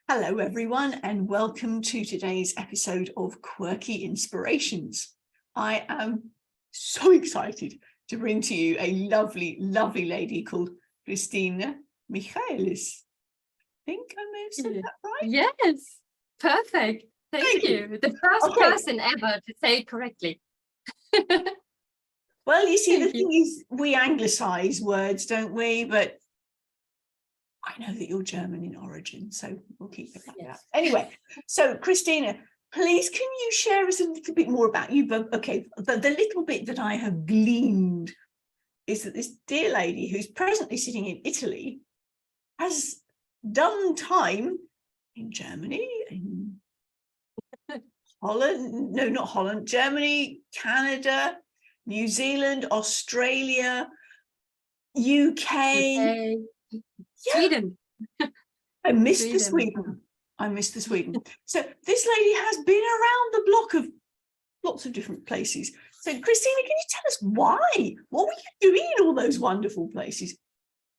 Hello, everyone, and welcome to today's episode of Quirky Inspirations. I am so excited to bring to you a lovely, lovely lady called Christina Michaelis. I think I may have said that right. Yes, perfect. Thank you. The first person ever to say it correctly. Well, you see, the thing is, we anglicize words, don't we? But I know that you're German in origin, so we'll keep it like that. Anyway, so Christina, please, can you share us a little bit more about you? But okay, the little bit that I have gleaned is that this dear lady who's presently sitting in Italy has done time in Germany, in Holland, no, not Holland, Germany, Canada, New Zealand, Australia, UK. Sweden. I missed the Sweden. So this lady has been around the block of lots of different places. So Christina, can you tell us why? What were you doing in all those wonderful places?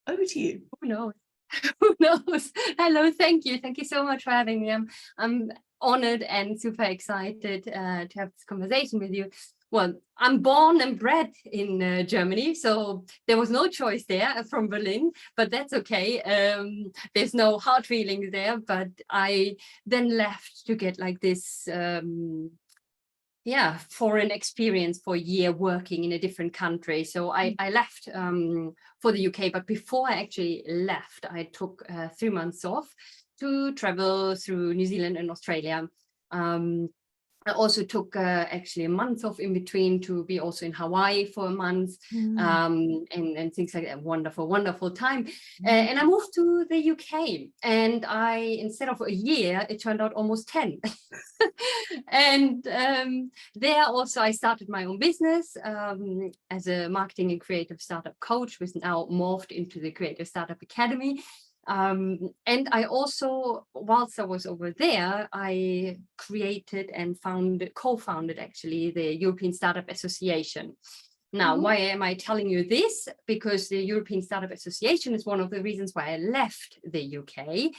Over to you. Who knows? Who knows? Hello, thank you. Thank you so much for having me. I'm honored and super excited to have this conversation with you. Well, I'm born and bred in Germany, so there was no choice there from Berlin, but that's okay. There's no hard feelings there, but I then left to get like this foreign experience for a year working in a different country. So I left for the UK, but before I actually left, I took 3 months off to travel through New Zealand and Australia. I also took actually a month off in between to be also in Hawaii for a month and things like that. Wonderful, wonderful time. And I moved to the UK, and instead of a year, it turned out almost 10. And there also I started my own business as a marketing and creative startup coach, which now morphed into the Creative Startup Academy. And I also, whilst I was over there, I created and co-founded actually the European Startup Association. Now, why am I telling you this? Because the European Startup Association is one of the reasons why I left the UK.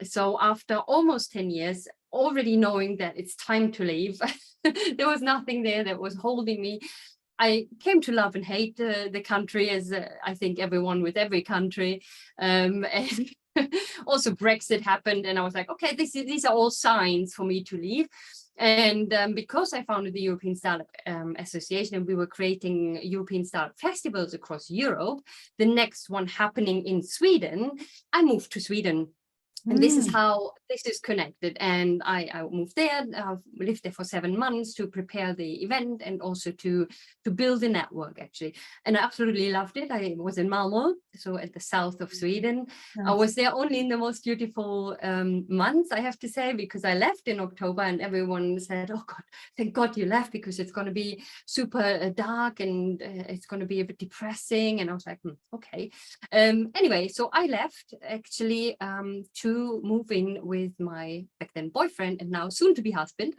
So after almost 10 years, already knowing that it's time to leave, there was nothing there that was holding me. I came to love and hate the country, as I think everyone with every country. And also Brexit happened, and I was like, okay, these are all signs for me to leave. And because I founded the European Startup Association, and we were creating European Startup Festivals across Europe, the next one happening in Sweden, I moved to Sweden. And this is how this is connected. And I moved there, lived there for 7 months to prepare the event and also to build a network, actually. And I absolutely loved it. I was in Malmö, so at the south of Sweden. Nice. I was there only in the most beautiful months, I have to say, because I left in October and everyone said, oh God, thank God you left, because it's going to be super dark and it's going to be a bit depressing. And I was like, okay. Anyway, so I left actually to move in with my back then boyfriend and now soon to be husband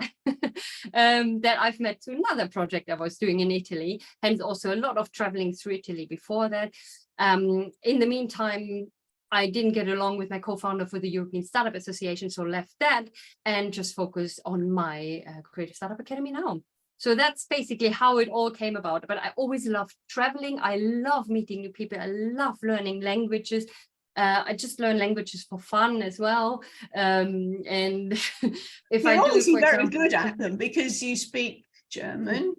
that I've met through another project I was doing in Italy, hence also a lot of traveling through Italy before that. In the meantime, I didn't get along with my co-founder for the European Startup Association, so left that and just focused on my Creative Startup Academy now. So that's basically how it all came about. But I always loved traveling. I love meeting new people. I love learning languages. I just learn languages for fun as well. And if You're I do, obviously very good at them because you speak German,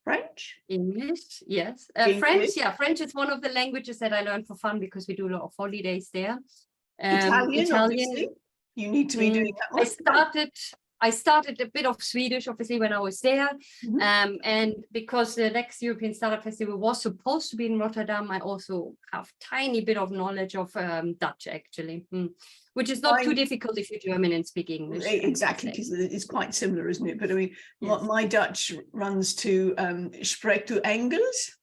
French, English, yes. English. French, yeah. French is one of the languages that I learned for fun because we do a lot of holidays there. Italian, obviously. You need to be doing that one. I started a bit of Swedish, obviously, when I was there. And because the next European Startup Festival was supposed to be in Rotterdam, I also have tiny bit of knowledge of Dutch, actually, which is not too difficult if you're German and speak English. Exactly, because it's quite similar, isn't it? But I mean, yes. My Dutch runs to spreekt u Engels?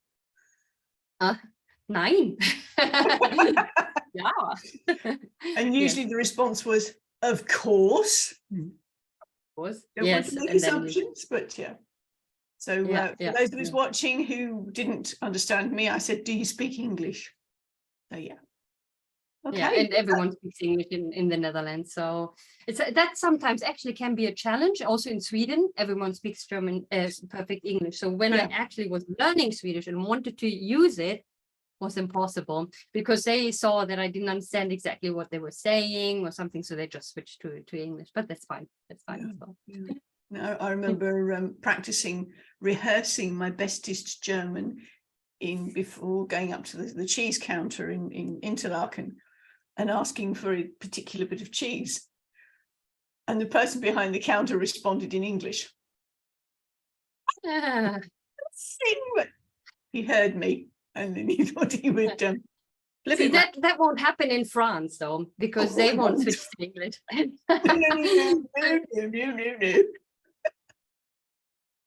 Nein. Yeah. And usually the response was, of course. Don't want to make assumptions, but yeah. So for those of us watching who didn't understand me, I said, do you speak English? So yeah. Yeah, Okay. and everyone speaks English in the Netherlands. So that sometimes actually can be a challenge. Also in Sweden, everyone speaks German as perfect English. So when I actually was learning Swedish and wanted to use it, was impossible because they saw that I didn't understand exactly what they were saying or something. So they just switched to English, but that's fine. That's fine. Yeah, So. yeah. No, I remember rehearsing my bestest German before going up to the cheese counter in Interlaken and asking for a particular bit of cheese. And the person behind the counter responded in English. Yeah. He heard me and then he thought he would flip See, it back. that won't happen in France though, because they won't switch to English. No.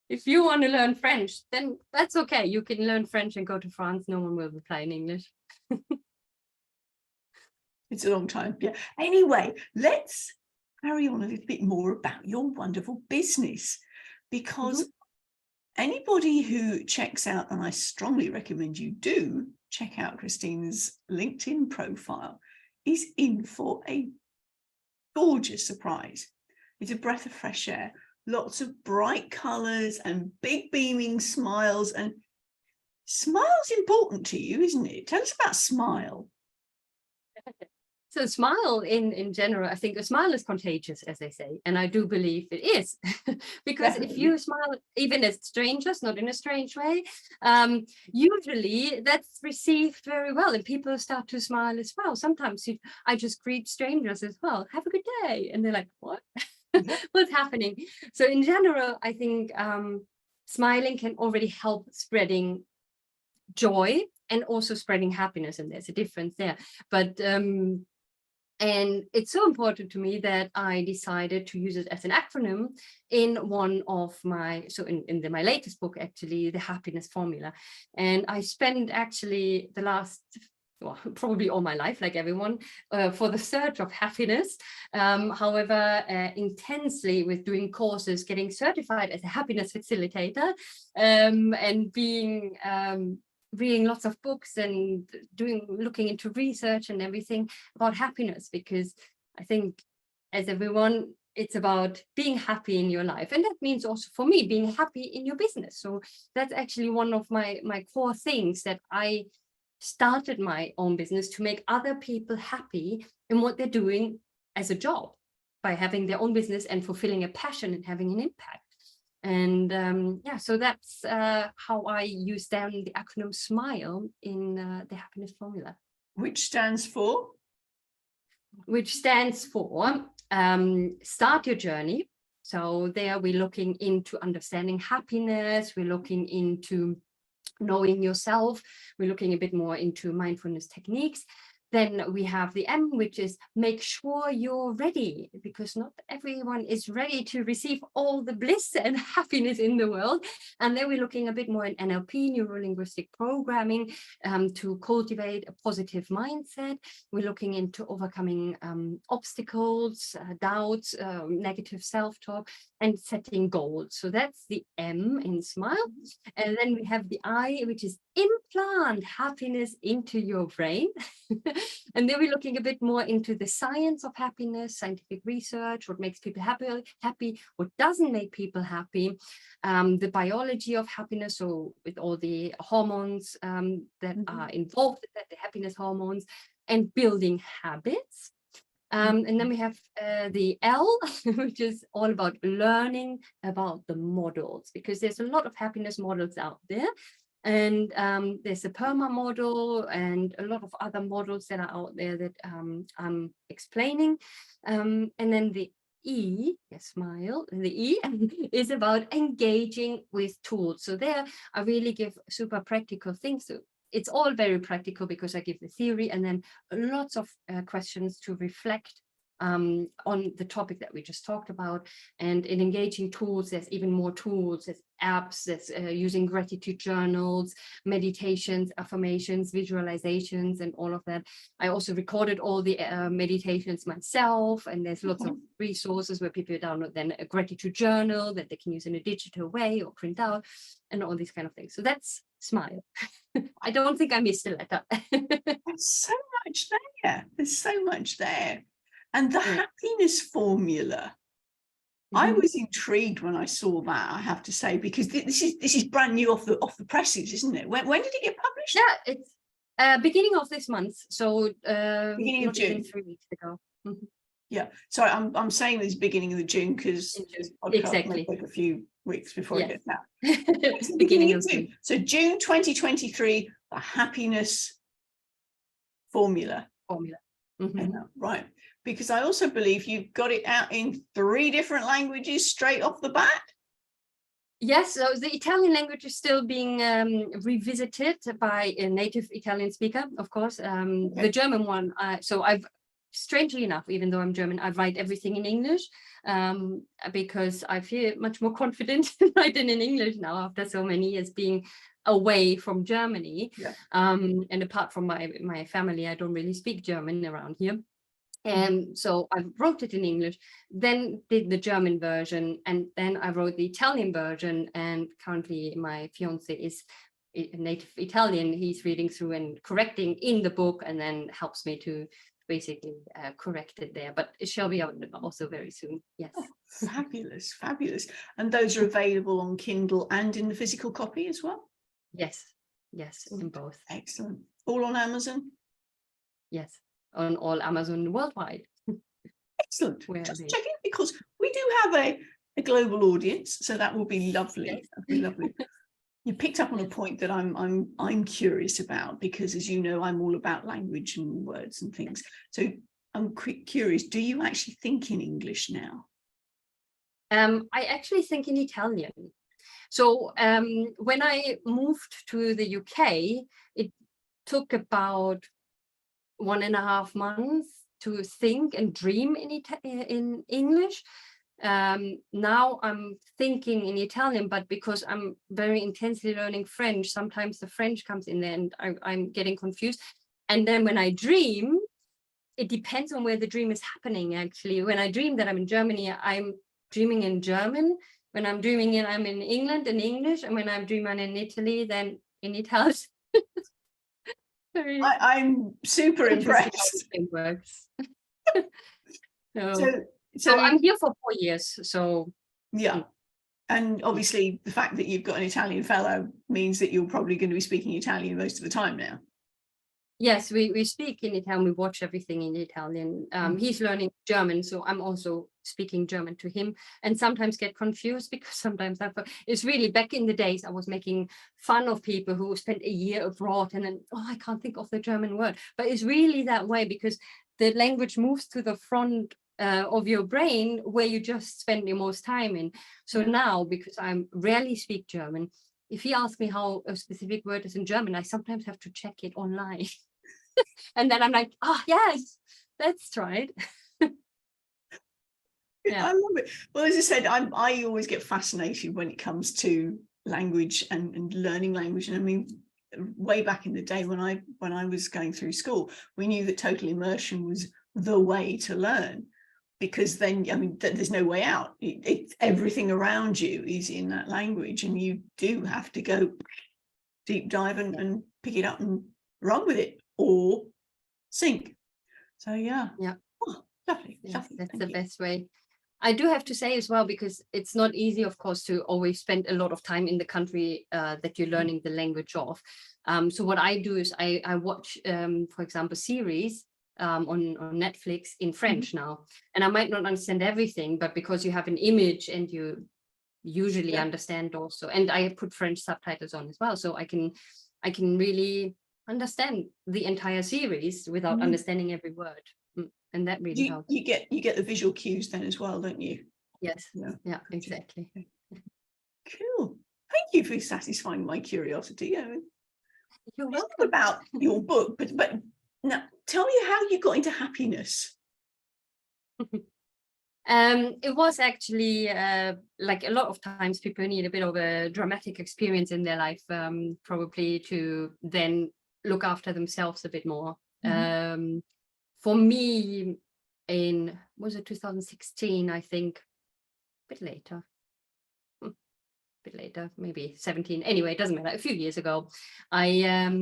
If you want to learn French, then that's okay. You can learn French and go to France. No one will reply in English. It's a long time. Yeah. Anyway, let's carry on a little bit more about your wonderful business, because anybody who checks out, and I strongly recommend you do check out Christina's LinkedIn profile, is in for a gorgeous surprise. It's a breath of fresh air, lots of bright colors and big beaming smiles. And smile's important to you, isn't it? Tell us about S.M.I.L.E. So S.M.I.L.E in general, I think a smile is contagious, as they say, and I do believe it is. Because Definitely. if you smile, even as strangers, not in a strange way, usually that's received very well and people start to smile as well. Sometimes I just greet strangers as well. Have a good day. And they're like, what? What's happening? So in general, I think smiling can already help spreading joy and also spreading happiness. And there's a difference there. But and it's so important to me that I decided to use it as an acronym in one of my, so in my latest book, actually, the happiness formula. And I spent actually the last, well, probably all my life, like everyone, for the search of happiness. However, intensely with doing courses, getting certified as a happiness facilitator, and being reading lots of books and looking into research and everything about happiness, because I think as everyone, it's about being happy in your life. And that means also for me, being happy in your business. So that's actually one of my core things, that I started my own business to make other people happy in what they're doing as a job, by having their own business and fulfilling a passion and having an impact. And yeah, so that's how I use then the acronym S.M.I.L.E in the happiness formula. Which stands for? Which stands for start your journey. So there we're looking into understanding happiness. We're looking into knowing yourself. We're looking a bit more into mindfulness techniques. Then we have the M, which is make sure you're ready, because not everyone is ready to receive all the bliss and happiness in the world. And then we're looking a bit more in NLP, neuro-linguistic programming, to cultivate a positive mindset. We're looking into overcoming obstacles, doubts, negative self-talk, and setting goals. So that's the M in S.M.I.L.E. And then we have the I, which is implant happiness into your brain. And then we're looking a bit more into the science of happiness, scientific research, what makes people happy, what doesn't make people happy, the biology of happiness, so with all the hormones that are involved, the happiness hormones, and building habits. And then we have the L, which is all about learning about the models, because there's a lot of happiness models out there. And there's a PERMA model and a lot of other models that are out there that I'm explaining. And then the E, yes, S.M.I.L.E, the E is about engaging with tools. So there I really give super practical things. So it's all very practical because I give the theory and then lots of questions to reflect on the topic that we just talked about. And in engaging tools, there's even more tools, there's apps, there's using gratitude journals, meditations, affirmations, visualizations, and all of that. I also recorded all the meditations myself, and there's lots of resources where people download then a gratitude journal that they can use in a digital way or print out, and all these kind of things. So that's S.M.I.L.E. I don't think I missed a letter. So much there. There's so much there. And the happiness formula. I was intrigued when I saw that, I have to say, because this is brand new off the presses, isn't it? When did it get published? Yeah, it's beginning of this month, so Beginning of not even June. 3 weeks ago. Yeah, sorry, I'm saying this beginning of the June because this podcast Exactly. may take a few weeks before it gets out. It's the beginning of June. So June 2023, the happiness formula. Right, because I also believe you've got it out in 3 different languages straight off the bat. Yes, so the Italian language is still being revisited by a native Italian speaker, of course. The German one, so I've, strangely enough, even though I'm German, I write everything in English because I feel much more confident writing in English now after so many years being away from Germany. And apart from my family, I don't really speak German around here. And so I wrote it in English, then did the German version, and then I wrote the Italian version. And currently my fiance is a native Italian. He's reading through and correcting in the book, and then helps me to basically correct it there. But it shall be out also very soon. Yes. Oh, fabulous, fabulous. And those are available on Kindle and in the physical copy as well? Yes, yes, in both. Excellent. All on Amazon? Yes, on all Amazon worldwide. Excellent. Just checking, because we do have a global audience, so that will be lovely. Yes. That'll be lovely. You picked up on a point that I'm curious about, because as you know, I'm all about language and words and things. So I'm curious, do you actually think in English now? I actually think in Italian. So when I moved to the UK, it took about 1.5 months to think and dream in English. Now I'm thinking in Italian, but because I'm very intensely learning French, sometimes the French comes in there and I'm getting confused. And then when I dream, it depends on where the dream is happening, actually. When I dream that I'm in Germany, I'm dreaming in German. When I'm dreaming I'm in England, in English. And when I'm dreaming in Italy, then in Italian. I'm super impressed. It works. So I'm here for 4 years. So yeah. And obviously the fact that you've got an Italian fellow means that you're probably going to be speaking Italian most of the time now. Yes, we speak in Italian. We watch everything in Italian. He's learning German, so I'm also speaking German to him, and sometimes get confused because sometimes it's really, back in the days I was making fun of people who spent a year abroad and then, oh, I can't think of the German word. But it's really that way because the language moves to the front of your brain where you just spend your most time in. So now, because I rarely speak German, if he asks me how a specific word is in German, I sometimes have to check it online. And then I'm like, oh, yes, let's try it. I love it. Well, as I said, I always get fascinated when it comes to language and learning language. And I mean, way back in the day when I was going through school, we knew that total immersion was the way to learn, because then, I mean, there's no way out. Everything around you is in that language, and you do have to go deep dive and pick it up and run with it or sink. So yeah. Oh, lovely. Yes, that's the best way. I do have to say as well, because it's not easy, of course, to always spend a lot of time in the country that you're learning the language of. So what I do is I watch, for example, series on Netflix in French now, and I might not understand everything, but because you have an image and you usually understand also, and I put French subtitles on as well, so I can really understand the entire series without understanding every word, and that really helps. You get the visual cues then as well, don't you? Yes. Yeah, exactly. Cool. Thank you for satisfying my curiosity. You're welcome. About your book, but now tell me how you got into happiness. It was actually like a lot of times people need a bit of a dramatic experience in their life, probably to then look after themselves a bit more. For me, was it 2016, I think, a bit later, maybe 17. Anyway, it doesn't matter. A few years ago, I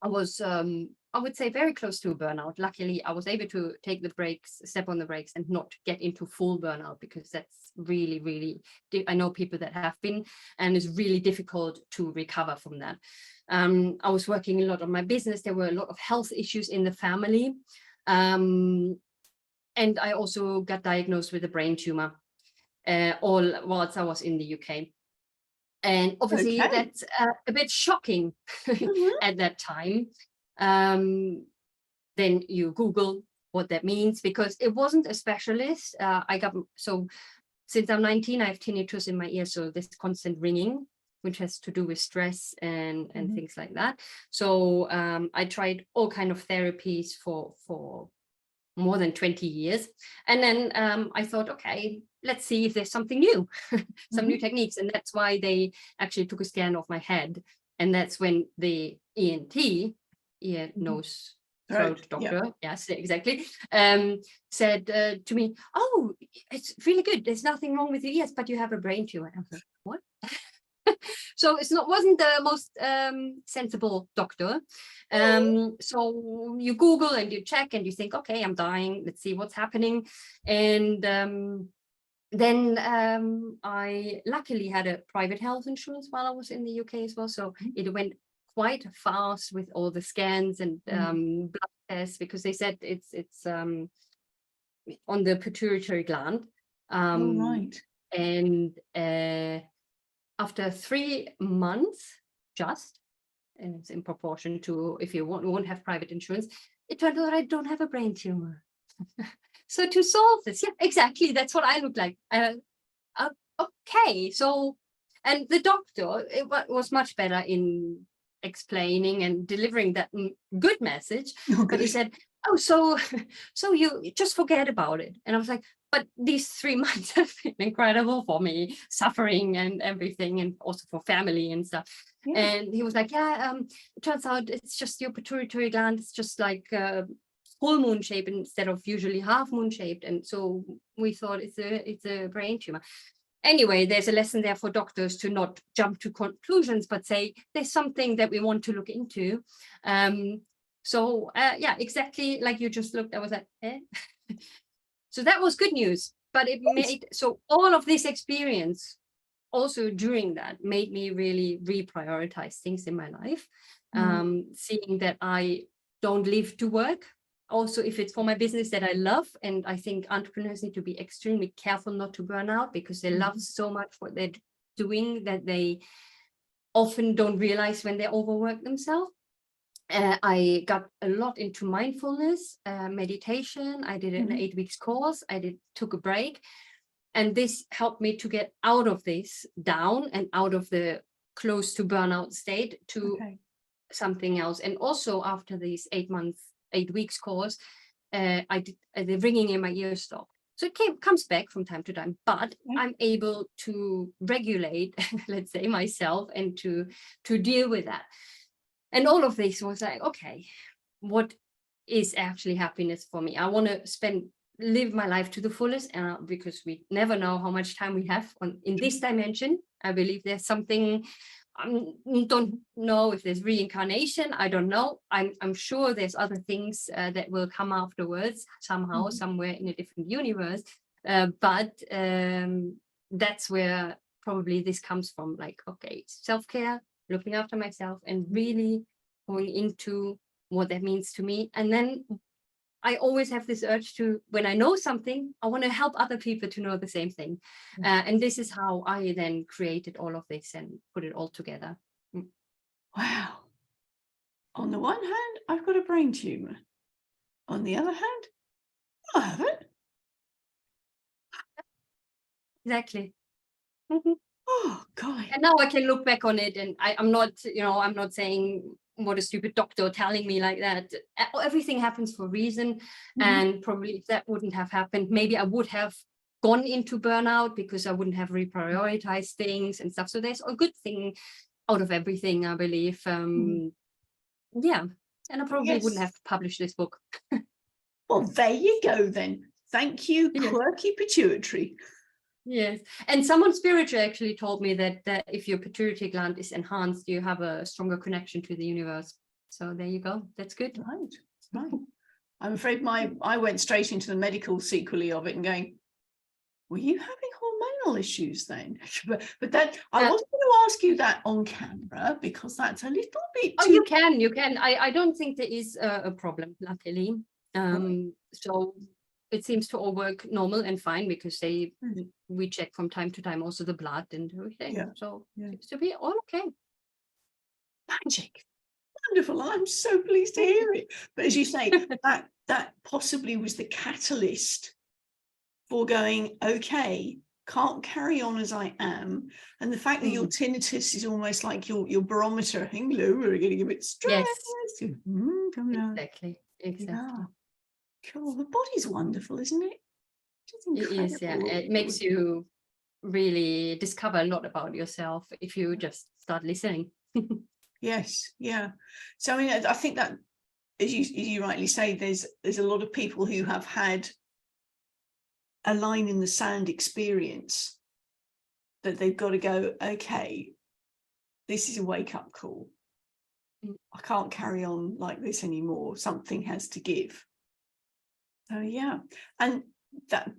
I was, I would say, very close to a burnout. Luckily, I was able to take the brakes, step on the brakes, and not get into full burnout, because that's really, really, I know people that have been, and it's really difficult to recover from that. I was working a lot on my business. There were a lot of health issues in the family. And I also got diagnosed with a brain tumor, all whilst I was in the UK. And obviously that's a bit shocking at that time. Then you Google what that means, because it wasn't a specialist. So since I'm 19, I have tinnitus in my ear, so this constant ringing, which has to do with stress and things like that. So I tried all kind of therapies for more than 20 years. And then I thought, okay, let's see if there's something new, some new techniques. And that's why they actually took a scan of my head. And that's when the ENT, ear, nose, throat doctor, yes, exactly, said to me, oh, it's really good. There's nothing wrong with your ears, but you have a brain tumor. I was like, what? So wasn't the most sensible doctor. So you Google and you check and you think, okay, I'm dying. Let's see what's happening. And then I luckily had a private health insurance while I was in the UK as well. So it went quite fast with all the scans and blood tests, because they said it's on the pituitary gland. Right. And after 3 months, and it's in proportion to if you won't have private insurance, it turned out I don't have a brain tumor. So to solve this, yeah, exactly, that's what I look like. Okay, so, and the doctor, it was much better in explaining and delivering that good message. But he said, oh, so you just forget about it. And I was like, but these 3 months have been incredible for me, suffering and everything, and also for family and stuff. Yeah. And he was like, yeah, it turns out it's just your pituitary gland. It's just like full moon shape instead of usually half moon shaped. And so we thought it's a brain tumor. Anyway, there's a lesson there for doctors to not jump to conclusions, but say there's something that we want to look into. So yeah, exactly like you just looked, I was like, eh? So that was good news, but it made, so all of this experience also during that made me really reprioritize things in my life, seeing that I don't live to work. Also, if it's for my business that I love, and I think entrepreneurs need to be extremely careful not to burn out, because they love so much what they're doing that they often don't realize when they overwork themselves. I got a lot into mindfulness, meditation. I did an 8 weeks course. Took a break, and this helped me to get out of this down and out of the close to burnout state to something else. And also after these 8 weeks course, the ringing in my ear stopped. So it comes back from time to time, but I'm able to regulate, let's say, myself, and to deal with that. And all of this was like, okay, what is actually happiness for me? I want to live my life to the fullest, because we never know how much time we have in this dimension. I believe there's something, I don't know if there's reincarnation. I don't know. I'm sure there's other things that will come afterwards somehow, somewhere in a different universe. But that's where probably this comes from. Like, okay, self-care, looking after myself, and really going into what that means to me. And then I always have this urge to, when I know something, I want to help other people to know the same thing. And this is how I then created all of this and put it all together. Wow. On the one hand, I've got a brain tumor. On the other hand, I haven't. Exactly. Oh, God. And now I can look back on it, and I'm not saying what a stupid doctor telling me like that. Everything happens for a reason. And probably if that wouldn't have happened, maybe I would have gone into burnout, because I wouldn't have reprioritized things and stuff. So there's a good thing out of everything, I believe. Yeah. And I probably wouldn't have published this book. Well, there you go then. Thank you, Quirky Pituitary. Yes, and someone spiritual actually told me that if your pituitary gland is enhanced, you have a stronger connection to the universe. So there you go. That's good. Right. I'm afraid I went straight into the medical sequelae of it and going, were you having hormonal issues then? but that I wasn't going to ask you that on camera because that's a little bit Oh, too... you can. I don't think there is a problem, luckily. So it seems to all work normal and fine because we check from time to time also the blood and everything. So it seems to be all okay. Magic. Wonderful. I'm so pleased to hear it. But as you say, that possibly was the catalyst for going, okay, can't carry on as I am. And the fact that your tinnitus is almost like your barometer, hello, we're getting a bit stressed. Yes. Exactly. Yeah. Cool. The body's wonderful, isn't it? It is, yeah. It makes you really discover a lot about yourself if you just start listening. Yes, yeah. So I mean, I think that, as you rightly say, there's a lot of people who have had a line in the sand experience that they've got to go, okay, this is a wake-up call. I can't carry on like this anymore. Something has to give. So yeah. And that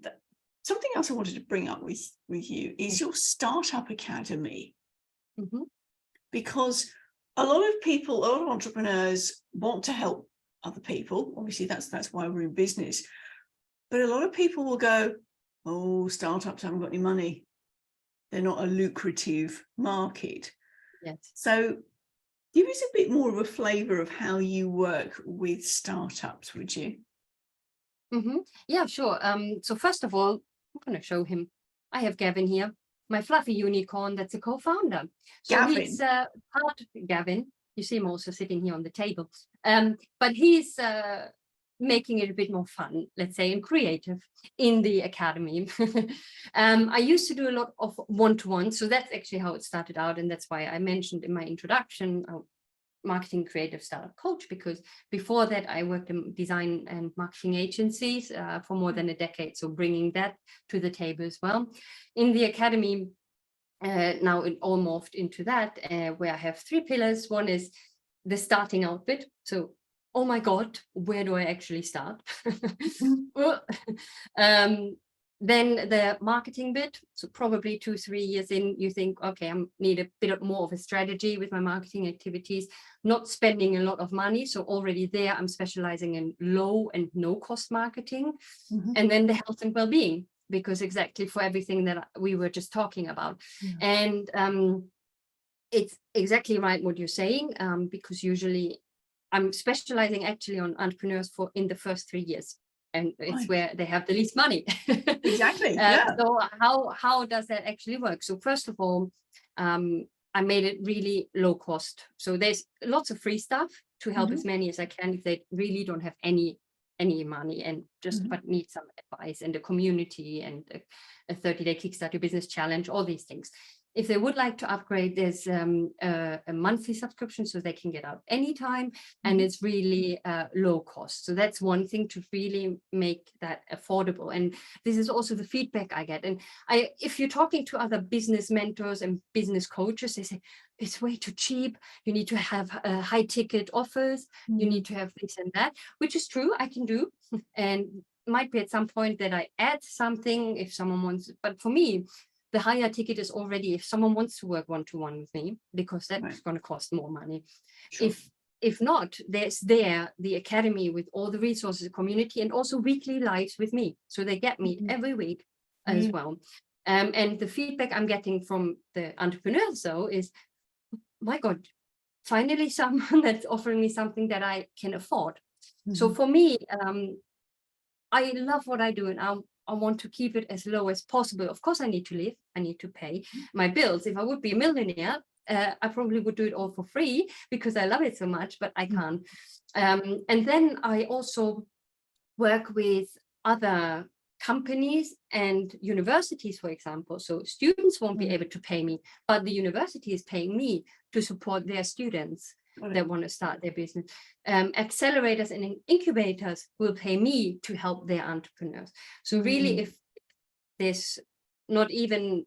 something else I wanted to bring up with you is your startup academy. Because a lot of entrepreneurs want to help other people. Obviously, that's why we're in business. But a lot of people will go, oh, startups haven't got any money. They're not a lucrative market. Yes. So give us a bit more of a flavour of how you work with startups, would you? Yeah, sure. So first of all, I'm going to show him. I have Gavin here, my fluffy unicorn that's a co-founder. So Gavin. He's part Gavin. You see him also sitting here on the table. But he's making it a bit more fun, let's say, and creative in the academy. I used to do a lot of one-to-one. So that's actually how it started out. And that's why I mentioned in my introduction, marketing creative startup coach, because before that I worked in design and marketing agencies for more than a decade. So bringing that to the table as well. In the academy, now it all morphed into that, where I have 3 pillars. One is the starting out bit. So, oh my God, where do I actually start? Then the marketing bit. So probably 2-3 years in, you think, okay, I need a bit more of a strategy with my marketing activities, not spending a lot of money. So already there, I'm specializing in low and no cost marketing. And then the health and well-being, because exactly for everything that we were just talking about. And it's exactly right what you're saying, because usually I'm specializing actually on entrepreneurs in the first 3 years. And it's where they have the least money. Exactly. So how does that actually work? So first of all, I made it really low cost. So there's lots of free stuff to help as many as I can if they really don't have any money and just but need some advice and a community and a 30-day Kickstart Your Business challenge, all these things. If they would like to upgrade, there's a monthly subscription so they can get out anytime, and it's really low cost. So that's one thing to really make that affordable. And this is also the feedback I get. And if you're talking to other business mentors and business coaches, they say, it's way too cheap. You need to have high ticket offers. You need to have this and that, which is true. I can do. And might be at some point that I add something if someone wants, but for me, the higher ticket is already if someone wants to work one-to-one with me, because that's going to cost more money. Sure. If not, there's the academy with all the resources, the community, and also weekly lives with me. So they get me every week as well. And the feedback I'm getting from the entrepreneurs, though, is, my God, finally someone that's offering me something that I can afford. So for me, I love what I do, and I want to keep it as low as possible. Of course, I need to live. I need to pay my bills. If I would be a millionaire, I probably would do it all for free because I love it so much, but I can't. And then I also work with other companies and universities, for example. So students won't be able to pay me, but the university is paying me to support their students that want to start their business. Accelerators and incubators will pay me to help their entrepreneurs. So really, if there's not even,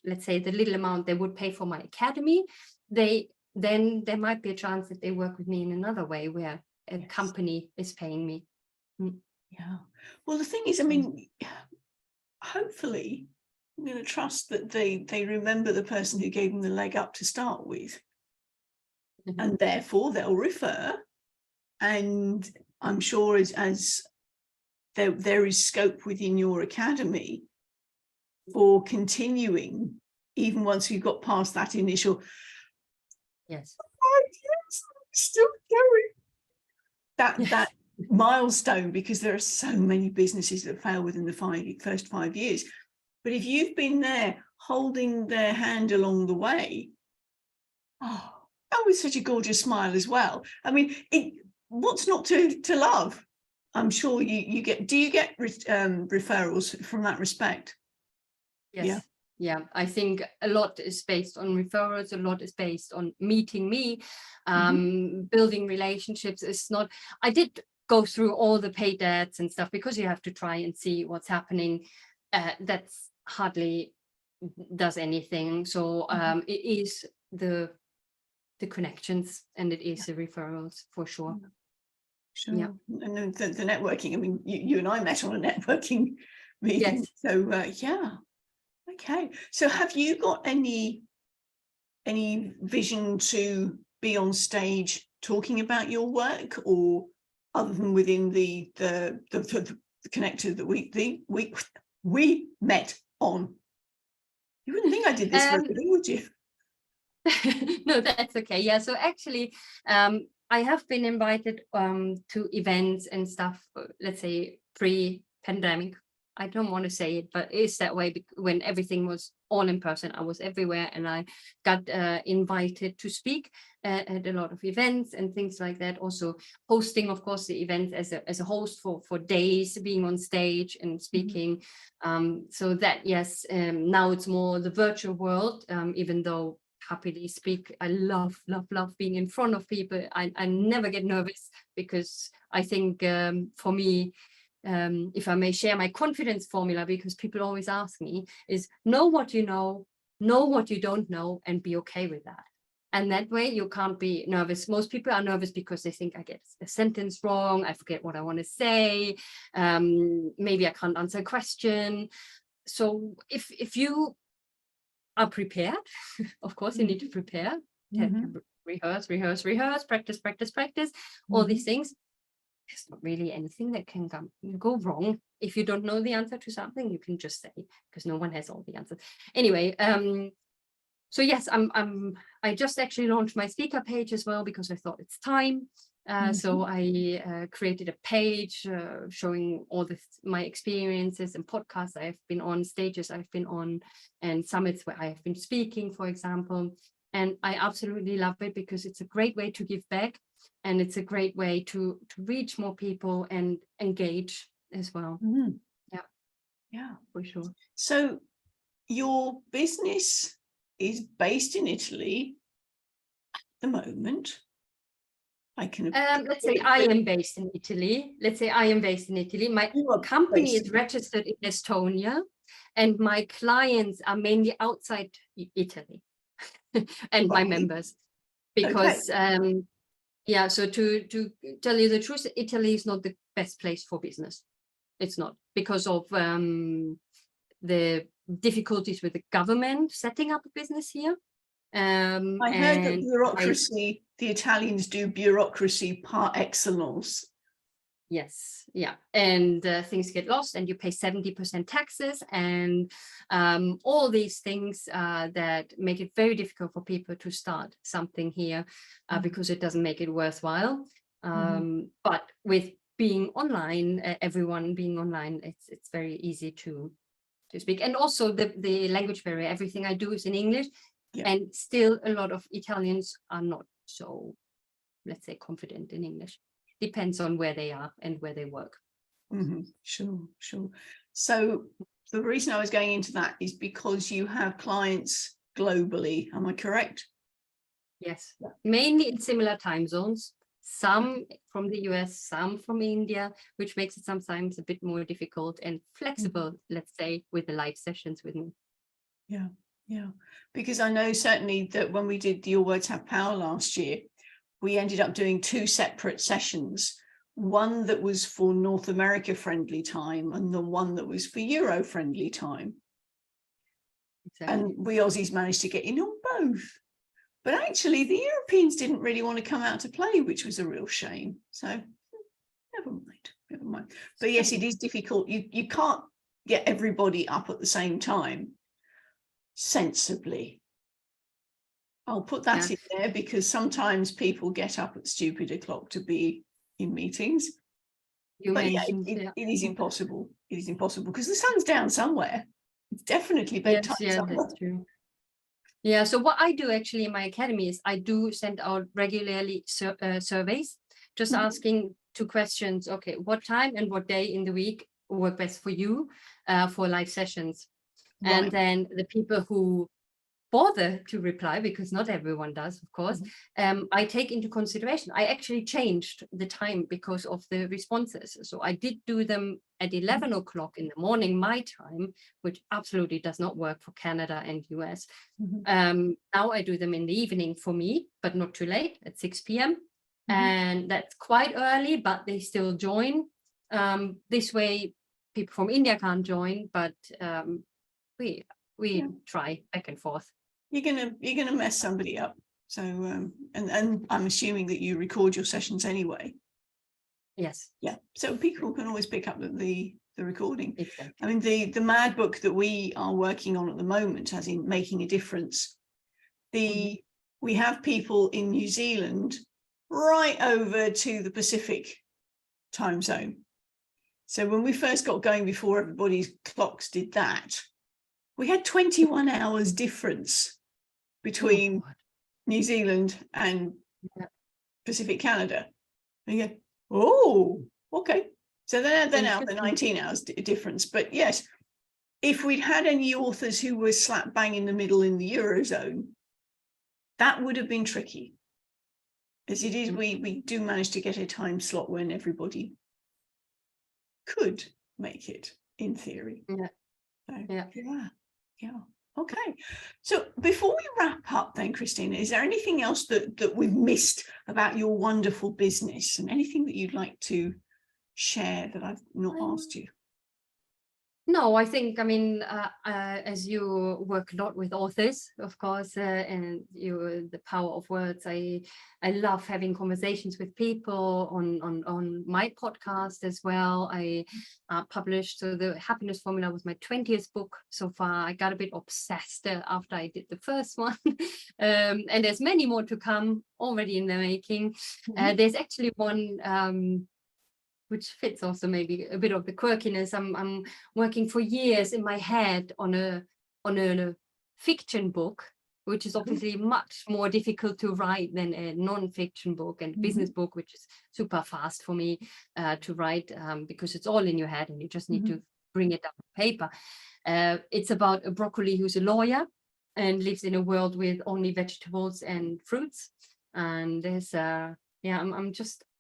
let's say, the little amount they would pay for my academy, they then there might be a chance that they work with me in another way where a Yes. company is paying me. Yeah. Well, the thing is, I mean, hopefully, I'm going to trust that they remember the person who gave them the leg up to start with, and therefore they'll refer. And I'm sure as there is scope within your academy for continuing, even once you've got past that initial, Yes. oh, yes, I'm still going. That milestone, because there are so many businesses that fail within the first 5 years. But if you've been there holding their hand along the way, oh, that was such a gorgeous smile as well. I mean, what's not to love? I'm sure you get. Do you get referrals from that respect? Yes. Yeah, I think a lot is based on referrals, a lot is based on meeting me, building relationships. It's not, I did go through all the paid ads and stuff because you have to try and see what's happening. That's hardly does anything. So it is the connections, and it is the referrals for sure. Sure. Yeah. And the networking. I mean, you and I met on a networking meeting. Yes. So yeah. Okay. So have you got any vision to be on stage talking about your work, or other than within the connector that we met on? You wouldn't think I did this for everything, would you? No, that's okay. Yeah, so actually I have been invited to events and stuff, let's say pre-pandemic. I don't want to say it, but it's that way when everything was all in person. I was everywhere, and I got invited to speak at a lot of events and things like that. Also hosting, of course, the events as a host for days, being on stage and speaking. So that, yes, now it's more the virtual world, even though happily speak. I love being in front of people. I never get nervous, because I think for me, if I may share my confidence formula, because people always ask me, is know what you know what you don't know, and be okay with that. And that way you can't be nervous. Most people are nervous because they think I get a sentence wrong, I forget what I want to say, maybe I can't answer a question. So if you are prepared, of course you need to prepare, rehearse, practice, all these things. There's not really anything that can go wrong. If you don't know the answer to something, you can just say, because no one has all the answers. Anyway, so yes, I just actually launched my speaker page as well, because I thought it's time. So I created a page showing all my experiences and podcasts I have been on, stages I've been on, and summits where I have been speaking, for example. And I absolutely love it, because it's a great way to give back, and it's a great way to reach more people and engage as well. Yeah, for sure. So your business is based in Italy at the moment. I can let's say I am based in Italy. My company is registered in Estonia, and my clients are mainly outside Italy and my members, because yeah, so to tell you the truth, Italy is not the best place for business. It's not, because of the difficulties with the government setting up a business here. I heard that bureaucracy, the Italians do bureaucracy par excellence. Yes, yeah, and things get lost, and you pay 70% taxes, and all these things that make it very difficult for people to start something here, because it doesn't make it worthwhile. But with being online, everyone being online, it's very easy to speak. And also the language barrier. Everything I do is in English, and still a lot of Italians are not so, let's say, confident in English. Depends on where they are and where they work. Sure. So the reason I was going into that is because you have clients globally. Am I correct? Yes, mainly in similar time zones. Some from the US, some from India, which makes it sometimes a bit more difficult and flexible, let's say, with the live sessions with me. Yeah. Yeah, because I know certainly that when we did the Your Words Have Power last year, we ended up doing 2 separate sessions, one that was for North America friendly time and the one that was for Euro friendly time. Exactly. And we Aussies managed to get in on both. But actually, the Europeans didn't really want to come out to play, which was a real shame. So never mind, never mind. But yes, it is difficult. You can't get everybody up at the same time sensibly. I'll put that in there because sometimes people get up at stupid o'clock to be in meetings. But yeah, it is impossible. It is impossible because the sun's down somewhere. It's definitely bedtime somewhere. That's true. Yeah, so what I do actually in my academy is I do send out regularly surveys, just asking 2 questions. Okay, what time and what day in the week work best for you for live sessions? Right. And then the people who bother to reply, because not everyone does, of course, I take into consideration. I actually changed the time because of the responses. So I did do them at 11 o'clock in the morning, my time, which absolutely does not work for Canada and US. Now I do them in the evening for me, but not too late, at 6 p.m. And that's quite early, but they still join. This way, people from India can't join, but we try back and forth. You're gonna mess somebody up. So and I'm assuming that you record your sessions anyway. Yes. Yeah. So people can always pick up the recording. Exactly. I mean, the mad book that we are working on at the moment, as in making a difference. We have people in New Zealand right over to the Pacific time zone. So when we first got going, before everybody's clocks did that, we had 21 hours difference between New Zealand and Pacific Canada. And you go, oh, okay. So they're now the 19 hours difference. But yes, if we'd had any authors who were slap bang in the middle in the Eurozone, that would have been tricky. As it is, we do manage to get a time slot when everybody could make it, in theory. Yeah. So, yeah. Okay. So before we wrap up then, Christina, is there anything else that we've missed about your wonderful business, and anything that you'd like to share that I've not asked you? No, I think, I mean, as you work a lot with authors, of course, and the power of words, I love having conversations with people on my podcast as well. I published the Happiness Formula was my 20th book so far. I got a bit obsessed after I did the first one. And there's many more to come already in the making. There's actually one which fits also maybe a bit of the quirkiness. I'm working for years in my head on a fiction book, which is obviously much more difficult to write than a non-fiction book, and business book, which is super fast for me to write because it's all in your head and you just need to bring it down on paper. It's about a broccoli who's a lawyer and lives in a world with only vegetables and fruits. And there's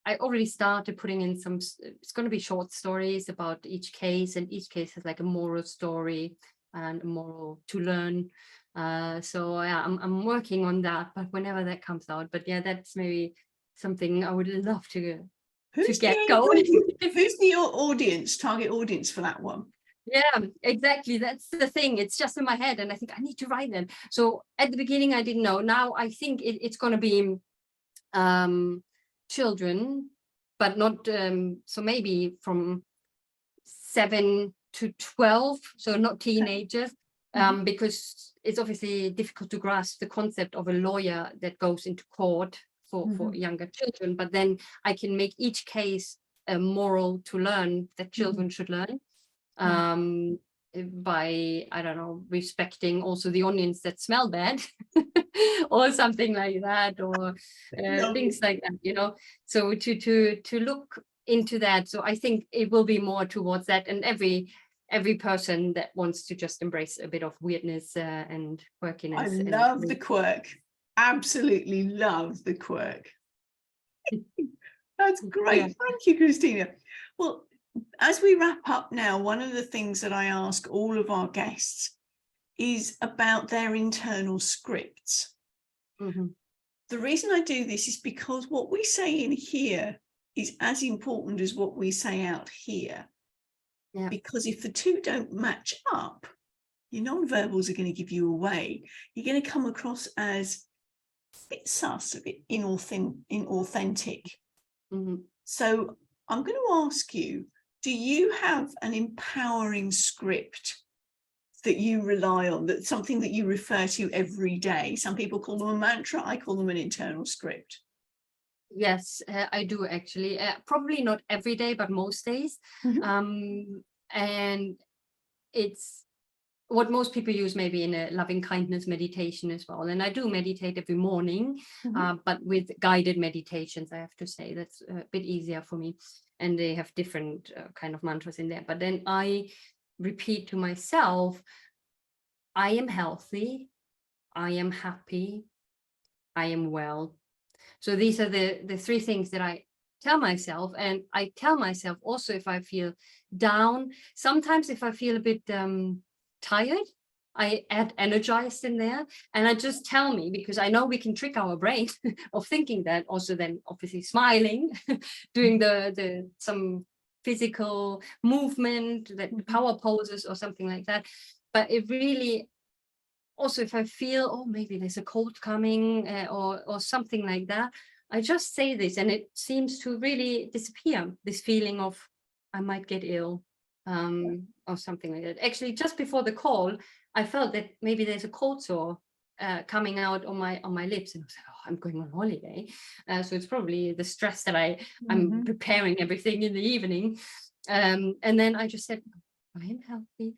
I already started putting in some, it's going to be short stories about each case, and each case has like a moral story and a moral to learn. So yeah, I'm working on that, but whenever that comes out. But yeah, that's maybe something I would love to get going. Who's the target audience for that one? Yeah, exactly. That's the thing. It's just in my head, and I think I need to write them. So at the beginning, I didn't know. Now I think it's going to be children, but not so maybe from 7 to 12, so not teenagers, because it's obviously difficult to grasp the concept of a lawyer that goes into court for younger children. But then I can make each case a moral to learn that children should learn by, I don't know, respecting also the onions that smell bad or something like that, or things like that, you know. So to look into that. So I think it will be more towards that, and every person that wants to just embrace a bit of weirdness and quirkiness. I love the quirk. Absolutely love the quirk. That's great. Yeah. Thank you, Christina. Well, as we wrap up now, one of the things that I ask all of our guests is about their internal scripts. Mhm. The reason I do this is because what we say in here is as important as what we say out here. Yeah. Because if the two don't match up, your non-verbals are going to give you away. You're going to come across as a bit sus, a bit inauthentic. Mhm. So I'm going to ask you, do you have an empowering script that you rely on, that's something that you refer to every day? Some people call them a mantra. I call them an internal script. Yes, I do actually. Probably not every day, but most days. Mhm. And it's what most people use maybe in a loving kindness meditation as well. And I do meditate every morning, Mhm. but with guided meditations, I have to say that's a bit easier for me. And they have different kind of mantras in there. But then I repeat to myself, I am healthy, I am happy, I am well. So these are the three things that I tell myself. And I tell myself also if I feel down, sometimes if I feel a bit tired, I add energized in there. And I just tell me, because I know we can trick our brain of thinking that, also then obviously smiling, doing some physical movement, that power poses or something like that. But it really, also if I feel, oh, maybe there's a cold coming or something like that, I just say this and it seems to really disappear, this feeling of I might get ill or something like that. Actually, just before the call, I felt that maybe there's a cold sore coming out on my lips, and I was like, oh, I'm going on holiday. So it's probably the stress that I'm preparing everything in the evening. And then I just said, I am healthy,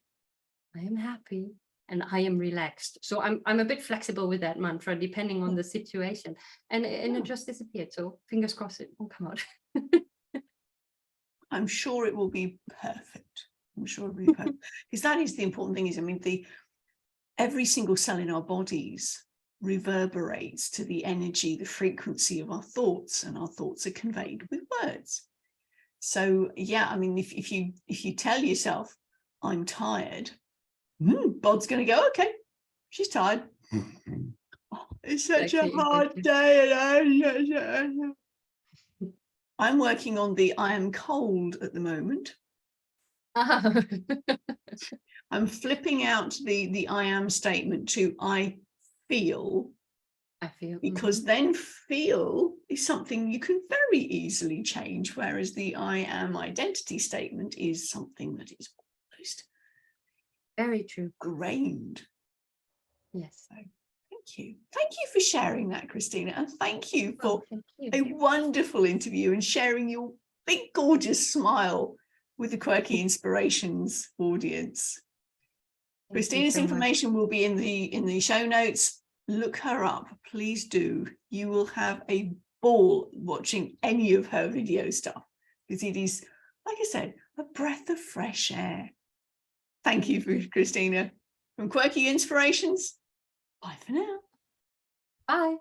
I am happy, and I am relaxed. So I'm a bit flexible with that mantra depending on the situation, and it just disappeared. So fingers crossed it will come out. I'm sure it will be perfect. I'm sure it will be perfect. Because that is the important thing, is, I mean, every single cell in our bodies reverberates to the energy, the frequency of our thoughts, and our thoughts are conveyed with words. So yeah, I mean, if you tell yourself, I'm tired, Bod's going to go, okay, she's tired. Oh, it's such a hard day. I'm working on the I am cold at the moment. I'm flipping out the I am statement to I feel. Because then feel is something you can very easily change, whereas the I am identity statement is something that is almost very true, ingrained. Yes. So, thank you for sharing that, Christina, and thank you for a wonderful interview and sharing your big gorgeous smile with the Quirky Inspirations audience. Christina's information will be in the show notes. Look her up, please do. You will have a ball watching any of her video stuff, because it is, like I said, a breath of fresh air. Thank you, Christina. From Quirky Inspirations, bye for now. Bye.